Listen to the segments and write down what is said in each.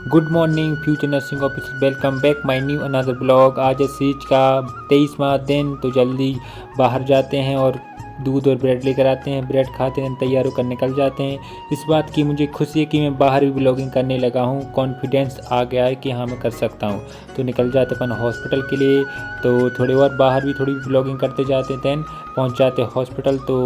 Good morning future nursing officer, welcome back my new another blog. आज है seize का 23वां दिन, तो जल्दी बाहर जाते हैं और दूध और ब्रेड लेकर आते हैं। ब्रेड खाते हैं, तैयार होकर निकल जाते हैं। इस बात की मुझे खुशी है कि मैं बाहर भी ब्लॉगिंग करने लगा हूँ। कॉन्फिडेंस आ गया है कि हाँ मैं कर सकता हूँ। तो निकल जाते अपन हॉस्पिटल के लिए। तो थोड़ी और बाहर भी थोड़ी ब्लॉगिंग करते जाते हैं। दैन पहुँच जाते हैं हॉस्पिटल। तो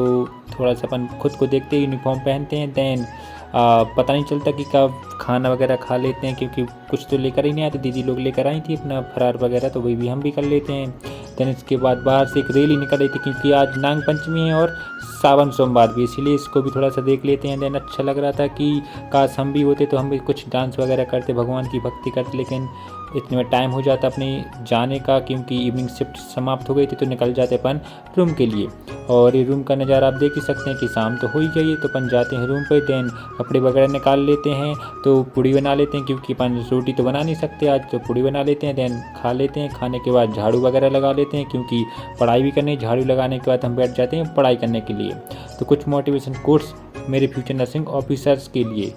थोड़ा सा अपन खुद को देखते हैं, यूनिफॉर्म पहनते हैं। दैन पता नहीं चलता कि कब खाना वगैरह खा लेते हैं, क्योंकि कुछ तो लेकर ही नहीं आते। दीदी लोग लेकर आई थी अपना फरार वगैरह, तो वही भी हम भी कर लेते हैं। देन इसके बाद बाहर से एक रैली निकल रही थी, क्योंकि आज नाग पंचमी है और सावन सोमवार भी, इसीलिए इसको भी थोड़ा सा देख लेते हैं। देन अच्छा लग रहा था कि काश हम भी होते तो हम भी कुछ डांस वगैरह करते, भगवान की भक्ति करते, लेकिन इतने में टाइम हो जाता अपने जाने का, क्योंकि इवनिंग शिफ्ट समाप्त हो गई थी। तो निकल जाते अपन रूम के लिए। और ये रूम का नज़ारा आप देख ही सकते हैं कि शाम तो हो ही गई है। तो अपन जाते हैं रूम पे। देन कपड़े वगैरह निकाल लेते हैं, तो पूड़ी बना लेते हैं, क्योंकि अपन रोटी तो बना नहीं सकते आज, तो पूड़ी बना लेते हैं। देन खा लेते हैं। खाने के बाद झाड़ू वगैरह लगा लेते हैं, क्योंकि पढ़ाई भी करनी है। झाड़ू लगाने के बाद हम बैठ जाते हैं पढ़ाई करने के लिए। तो कुछ मोटिवेशन कोर्स मेरे फ्यूचर नर्सिंग ऑफिसर्स के लिए।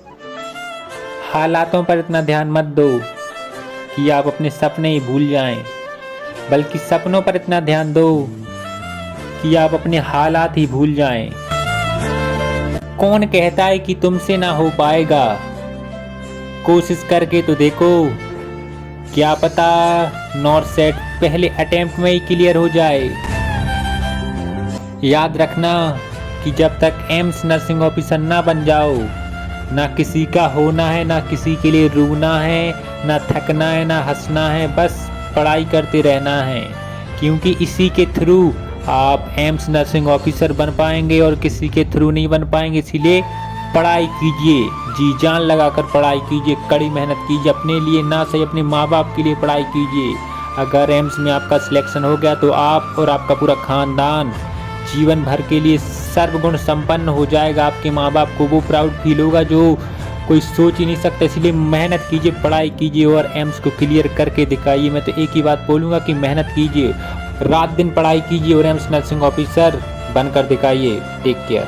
हालातों पर इतना ध्यान मत दो कि आप अपने सपने ही भूल जाएं, बल्कि सपनों पर इतना ध्यान दो कि आप अपने हालात ही भूल जाएं। कौन कहता है कि तुमसे ना हो पाएगा? कोशिश करके तो देखो, क्या पता नॉर्थ सेट पहले अटेम्प्ट में ही क्लियर हो जाए। याद रखना कि जब तक एम्स नर्सिंग ऑफिसर ना बन जाओ, ना किसी का होना है, ना किसी के लिए रोना है, ना थकना है, ना हंसना है, बस पढ़ाई करते रहना है। क्योंकि इसी के थ्रू आप एम्स नर्सिंग ऑफिसर बन पाएंगे और किसी के थ्रू नहीं बन पाएंगे। इसीलिए पढ़ाई कीजिए, जी जान लगाकर पढ़ाई कीजिए, कड़ी मेहनत कीजिए। अपने लिए ना सही, अपने माँ बाप के लिए पढ़ाई कीजिए। अगर एम्स में आपका सिलेक्शन हो गया तो आप और आपका पूरा खानदान जीवन भर के लिए सर्वगुण संपन्न हो जाएगा। आपके माँ बाप को वो प्राउड फील होगा जो कोई सोच ही नहीं सकता। इसलिए मेहनत कीजिए, पढ़ाई कीजिए और एम्स को क्लियर करके दिखाइए। मैं तो एक ही बात बोलूँगा कि मेहनत कीजिए, रात दिन पढ़ाई कीजिए और एम्स नर्सिंग ऑफिसर बनकर दिखाइए। Take care.